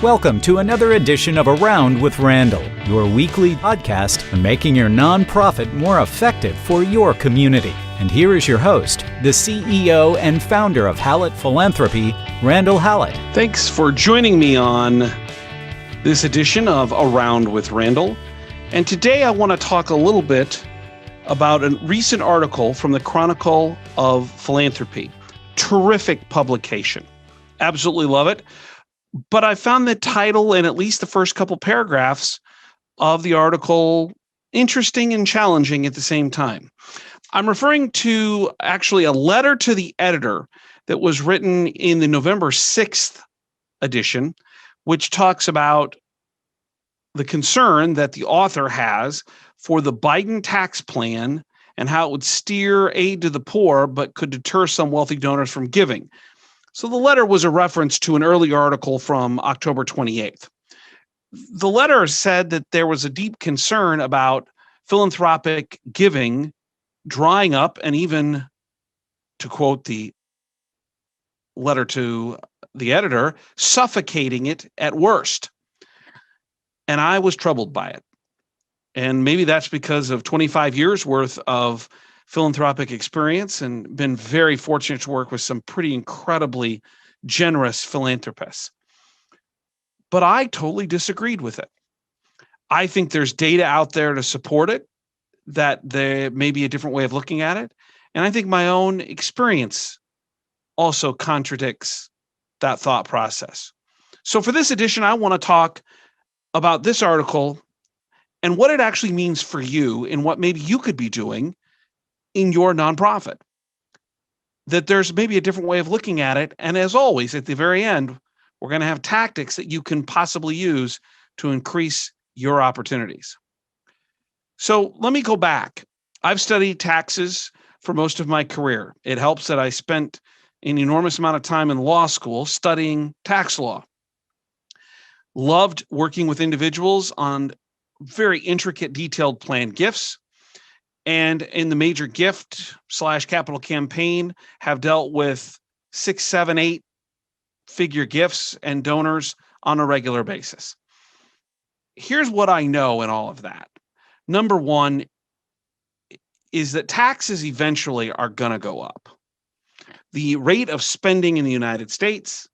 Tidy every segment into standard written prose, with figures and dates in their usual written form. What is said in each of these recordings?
Welcome to another edition of Around with Randall, your weekly podcast on making your nonprofit more effective for your community. And here is your host, the CEO and founder of Hallett Philanthropy, Randall Hallett. Thanks for joining me on this edition of Around with Randall. And today I want to talk a little bit about a recent article from the Chronicle of Philanthropy. Terrific publication. Absolutely love it. But I found the title and at least the first couple paragraphs of the article interesting and challenging at the same time. I'm referring to actually a letter to the editor that was written in the November 6th edition, which talks about the concern that the author has for the Biden tax plan and how it would steer aid to the poor, but could deter some wealthy donors from giving. So the letter was a reference to an early article from October 28th. The letter said that there was a deep concern about philanthropic giving drying up and even, to quote the letter to the editor, suffocating it at worst. And I was troubled by it. And maybe that's because of 25 years worth of philanthropic experience and been very fortunate to work with some pretty incredibly generous philanthropists. But I totally disagreed with it. I think there's data out there to support it, that there may be a different way of looking at it. And I think my own experience also contradicts that thought process. So for this edition, I want to talk about this article and what it actually means for you and what maybe you could be doing in your nonprofit. That there's maybe a different way of looking at it. And as always, at the very end, we're going to have tactics that you can possibly use to increase your opportunities. So let me go back. I've studied taxes for most of my career. It helps that I spent an enormous amount of time in law school studying tax law. Loved working with individuals on very intricate, detailed planned gifts. And in the major gift / capital campaign, have dealt with 6, 7, 8 figure gifts and donors on a regular basis. Here's what I know in all of that. Number one is that taxes eventually are going to go up. The rate of spending in the United States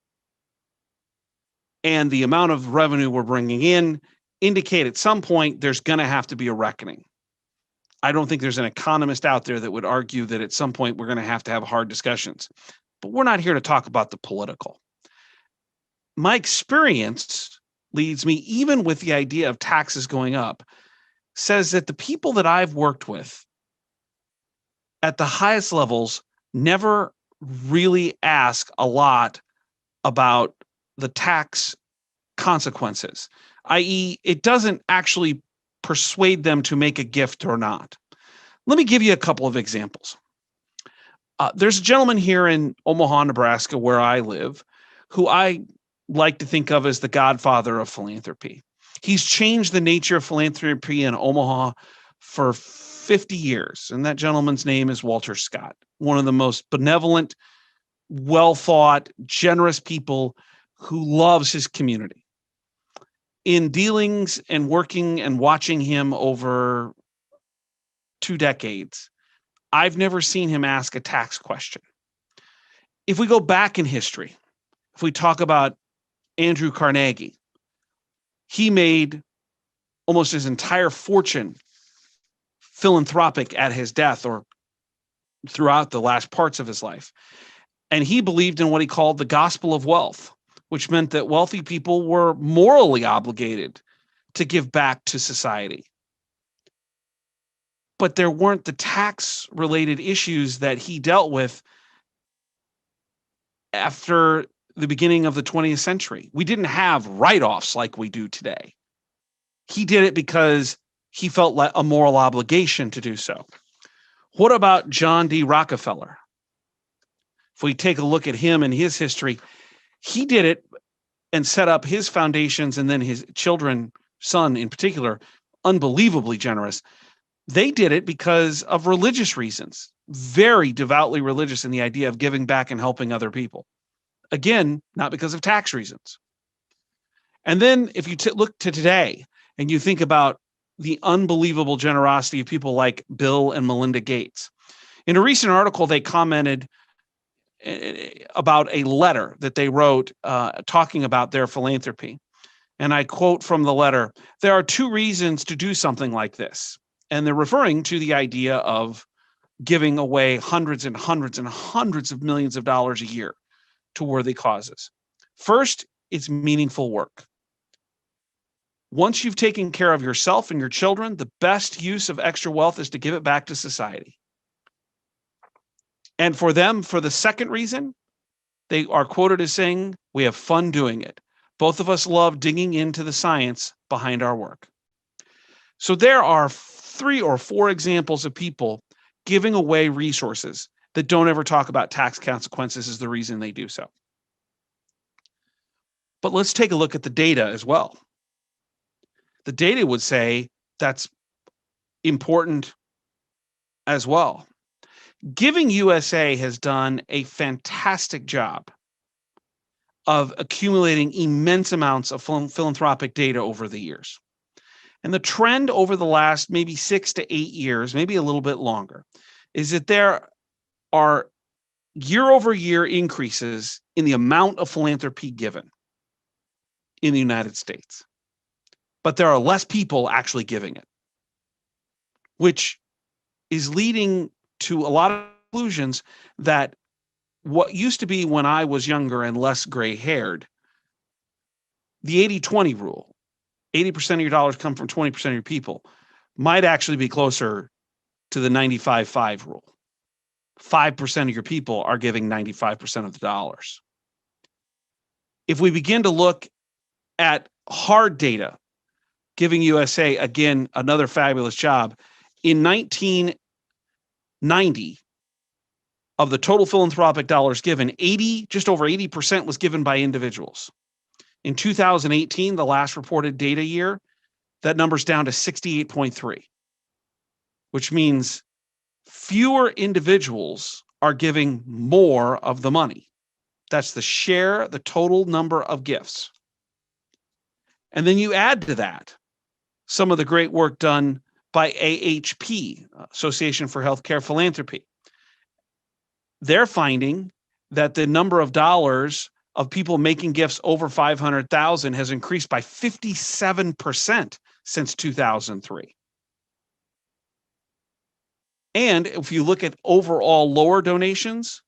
and the amount of revenue we're bringing in indicate at some point there's going to have to be a reckoning. I don't think there's an economist out there that would argue that at some point we're going to have hard discussions. But we're not here to talk about the political. My experience leads me, even with the idea of taxes going up, says that the people that I've worked with at the highest levels never really ask a lot about the tax consequences, i.e., it doesn't actually persuade them to make a gift or not. Let me give you a couple of examples. There's a gentleman here in Omaha, Nebraska, where I live, who I like to think of as the godfather of philanthropy. He's changed the nature of philanthropy in Omaha for 50 years, and that gentleman's name is Walter Scott, one of the most benevolent, well-thought, generous people who loves his community. In dealings and working and watching him over 2 decades, I've never seen him ask a tax question. If we go back in history, if we talk about Andrew Carnegie, he made almost his entire fortune philanthropic at his death or throughout the last parts of his life. And he believed in what he called the gospel of wealth, which meant that wealthy people were morally obligated to give back to society. But there weren't the tax-related issues that he dealt with after the beginning of the 20th century. We didn't have write-offs like we do today. He did it because he felt like a moral obligation to do so. What about John D. Rockefeller? If we take a look at him and his history, he did it and set up his foundations, and then his children, son in particular, unbelievably generous. They did it because of religious reasons, very devoutly religious in the idea of giving back and helping other people. Again, not because of tax reasons. And then if you look to today and you think about the unbelievable generosity of people like Bill and Melinda Gates. In a recent article, they commented about a letter that they wrote talking about their philanthropy. And I quote from the letter, "There are two reasons to do something like this." And they're referring to the idea of giving away hundreds and hundreds and hundreds of millions of dollars a year to worthy causes. First, it's meaningful work. Once you've taken care of yourself and your children, the best use of extra wealth is to give it back to society. And for them, for the second reason, they are quoted as saying, "We have fun doing it. Both of us love digging into the science behind our work." So there are 3 or 4 examples of people giving away resources that don't ever talk about tax consequences as the reason they do so. But let's take a look at the data as well. The data would say that's important as well. Giving USA has done a fantastic job of accumulating immense amounts of philanthropic data over the years. And the trend over the last maybe 6 to 8 years, maybe a little bit longer, is that there are year-over-year increases in the amount of philanthropy given in the United States. But there are less people actually giving it, which is leading to a lot of conclusions that what used to be when I was younger and less gray-haired, the 80-20 rule, 80% of your dollars come from 20% of your people, might actually be closer to the 95-5 rule. 5% of your people are giving 95% of the dollars. If we begin to look at hard data, Giving USA, again, another fabulous job. In 1990, of the total philanthropic dollars given, just over 80% was given by individuals. In 2018, the last reported data year, that number's down to 68.3, which means fewer individuals are giving more of the money. That's the total number of gifts. And then you add to that some of the great work done by AHP, Association for Healthcare Philanthropy. They're finding that the number of dollars of people making gifts over $500,000 has increased by 57% since 2003. And if you look at overall lower donations,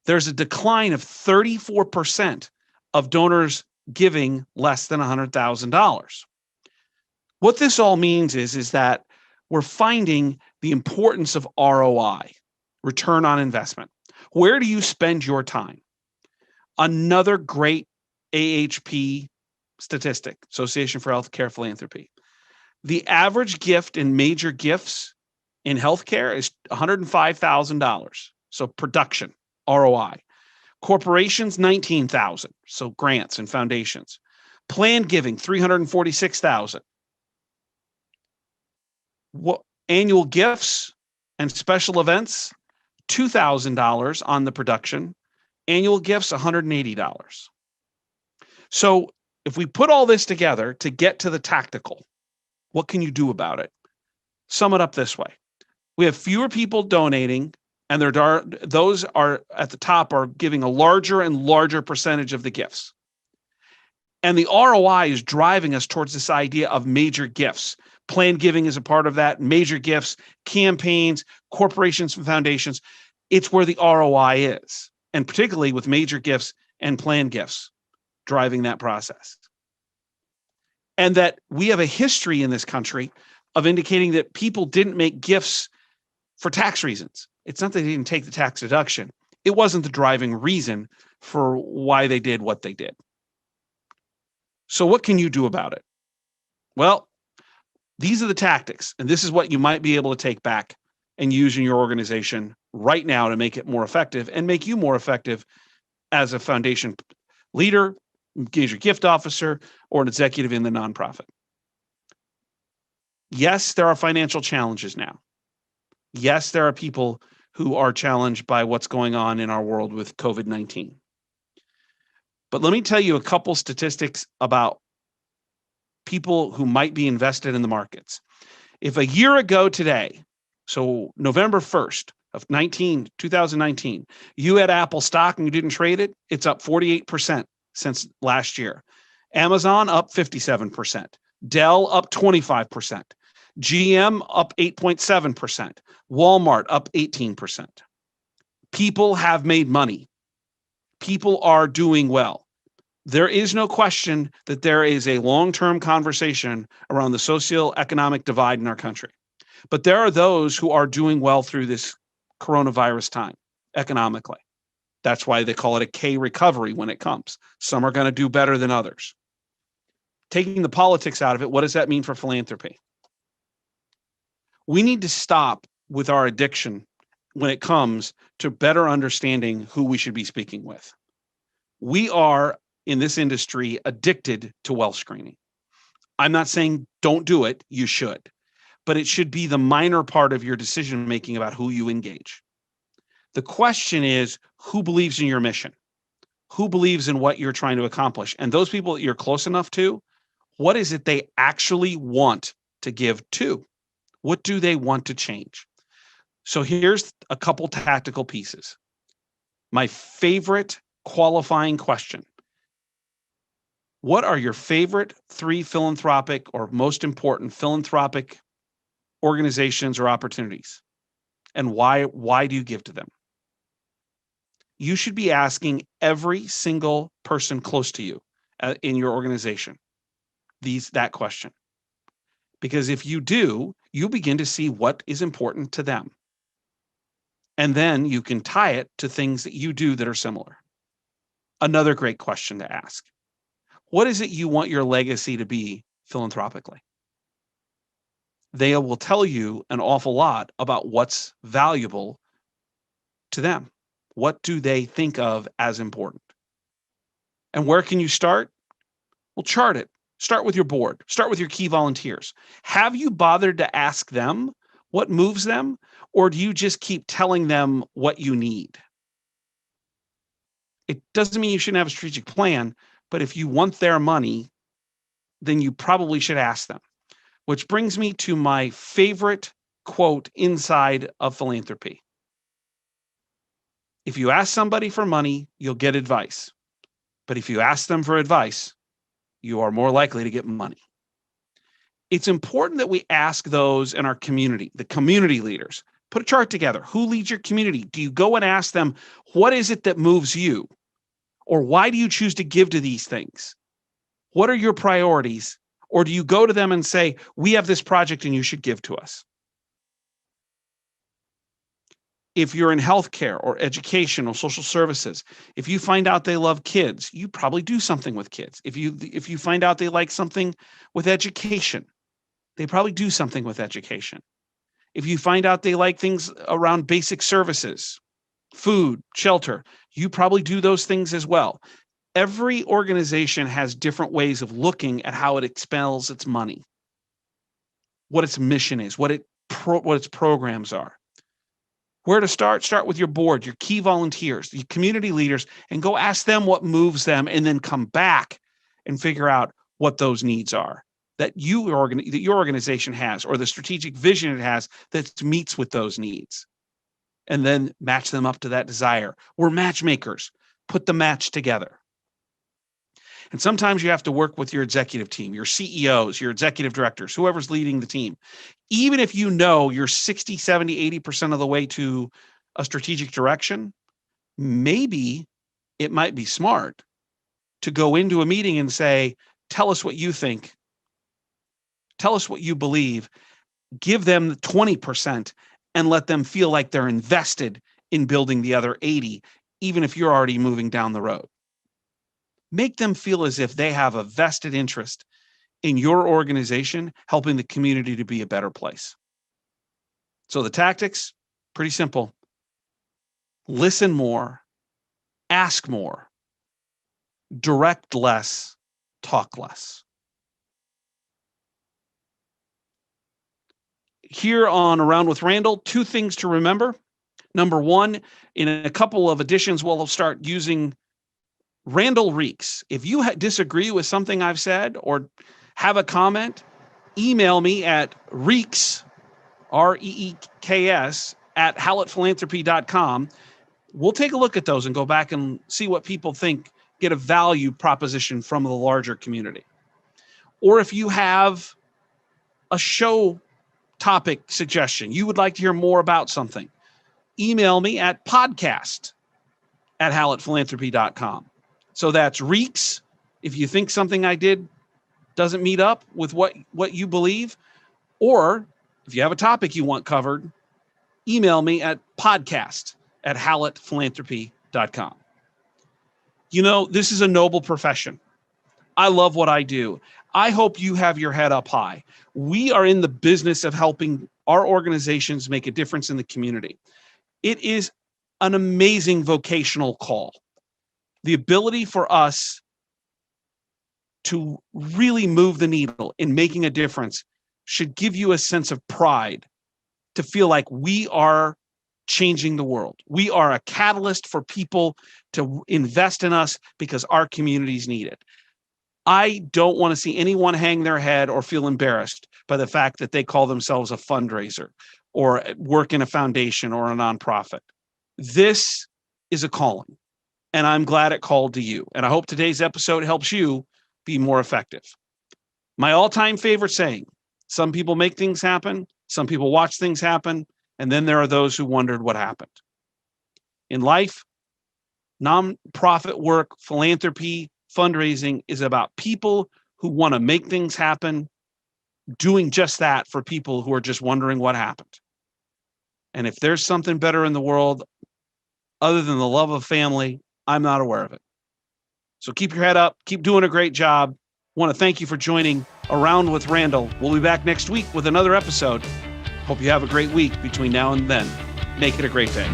there's a decline of 34% of donors giving less than $100,000. What this all means is that we're finding the importance of ROI, return on investment. Where do you spend your time? Another great AHP statistic, Association for Healthcare Philanthropy. The average gift in major gifts in healthcare is $105,000. So production, ROI. Corporations, $19,000. So grants and foundations. Planned giving, $346,000. Annual gifts and special events, $2,000 on the production. Annual gifts, $180. So if we put all this together to get to the tactical, what can you do about it? Sum it up this way. We have fewer people donating, and those are at the top are giving a larger and larger percentage of the gifts. And the ROI is driving us towards this idea of major gifts. Planned giving is a part of that. Major gifts, campaigns, corporations and foundations. It's where the ROI is. And particularly with major gifts and planned gifts driving that process. And that we have a history in this country of indicating that people didn't make gifts for tax reasons. It's not that they didn't take the tax deduction. It wasn't the driving reason for why they did what they did. So what can you do about it? Well, these are the tactics, and this is what you might be able to take back and use in your organization right now to make it more effective and make you more effective as a foundation leader, major gift officer, or an executive in the nonprofit. Yes, there are financial challenges now. Yes, there are people who are challenged by what's going on in our world with COVID-19. But let me tell you a couple statistics about people who might be invested in the markets. If a year ago today, so November 1st of 2019, you had Apple stock and you didn't trade it, it's up 48% since last year. Amazon up 57%. Dell up 25%. GM up 8.7%. Walmart up 18%. People have made money. People are doing well. There is no question that there is a long-term conversation around the socioeconomic divide in our country. But there are those who are doing well through this coronavirus time economically. That's why they call it a K recovery when it comes. Some are going to do better than others. Taking the politics out of it, what does that mean for philanthropy? We need to stop with our addiction when it comes to better understanding who we should be speaking with. We are, in this industry, addicted to wealth screening. I'm not saying don't do it, you should, but it should be the minor part of your decision making about who you engage. The question is, who believes in your mission? Who believes in what you're trying to accomplish? And those people that you're close enough to, what is it they actually want to give to? What do they want to change? So here's a couple tactical pieces. My favorite qualifying question: what are your favorite 3 philanthropic or most important philanthropic organizations or opportunities? And why do you give to them? You should be asking every single person close to you in your organization that question. Because if you do, you begin to see what is important to them. And then you can tie it to things that you do that are similar. Another great question to ask: what is it you want your legacy to be philanthropically? They will tell you an awful lot about what's valuable to them. What do they think of as important? And where can you start? Well, chart it. Start with your board. Start with your key volunteers. Have you bothered to ask them what moves them, or do you just keep telling them what you need? It doesn't mean you shouldn't have a strategic plan, but if you want their money, then you probably should ask them. Which brings me to my favorite quote inside of philanthropy. If you ask somebody for money, you'll get advice. But if you ask them for advice, you are more likely to get money. It's important that we ask those in our community, the community leaders. Put a chart together. Who leads your community? Do you go and ask them, what is it that moves you? Or why do you choose to give to these things? What are your priorities? Or do you go to them and say, we have this project and you should give to us? If you're in healthcare or education or social services, if you find out they love kids, you probably do something with kids. If you find out they like something with education, they probably do something with education. If you find out they like things around basic services, food, shelter, you probably do those things as well. Every organization has different ways of looking at how it expels its money, what its mission is, what its programs are. Where to start? Start with your board, your key volunteers, your community leaders, and go ask them what moves them, and then come back and figure out what those needs are that your organization has, or the strategic vision it has that meets with those needs, and then match them up to that desire. We're matchmakers. Put the match together. And sometimes you have to work with your executive team, your CEOs, your executive directors, whoever's leading the team. Even if you know you're 60, 70, 80% of the way to a strategic direction, maybe it might be smart to go into a meeting and say, tell us what you think. Tell us what you believe. Give them 20% and let them feel like they're invested in building the other 80, even if you're already moving down the road. Make them feel as if they have a vested interest in your organization, helping the community to be a better place. So the tactics, pretty simple. Listen more, ask more, direct less, talk less. Here on Around with Randall, 2 things to remember. Number 1, in a couple of editions, we'll start using Randall Reeks. If you disagree with something I've said or have a comment, email me at reeks, REEKS, at hallettphilanthropy.com. We'll take a look at those and go back and see what people think get a value proposition from the larger community. Or if you have a show topic suggestion, you would like to hear more about something, email me at podcast@hallettphilanthropy.com. So that's Reeks. If you think something I did doesn't meet up with what you believe, or if you have a topic you want covered, email me at podcast@hallettphilanthropy.com. You know, this is a noble profession. I love what I do. I hope you have your head up high. We are in the business of helping our organizations make a difference in the community. It is an amazing vocational call. The ability for us to really move the needle in making a difference should give you a sense of pride to feel like we are changing the world. We are a catalyst for people to invest in us because our communities need it. I don't want to see anyone hang their head or feel embarrassed by the fact that they call themselves a fundraiser or work in a foundation or a nonprofit. This is a calling, and I'm glad it called to you. And I hope today's episode helps you be more effective. My all-time favorite saying, some people make things happen, some people watch things happen, and then there are those who wondered what happened. In life, nonprofit work, philanthropy, fundraising is about people who want to make things happen, doing just that for people who are just wondering what happened. And if there's something better in the world other than the love of family, I'm not aware of it. So keep your head up, keep doing a great job. I want to thank you for joining Around with Randall. We'll be back next week with another episode. Hope you have a great week between now and then. Make it a great day.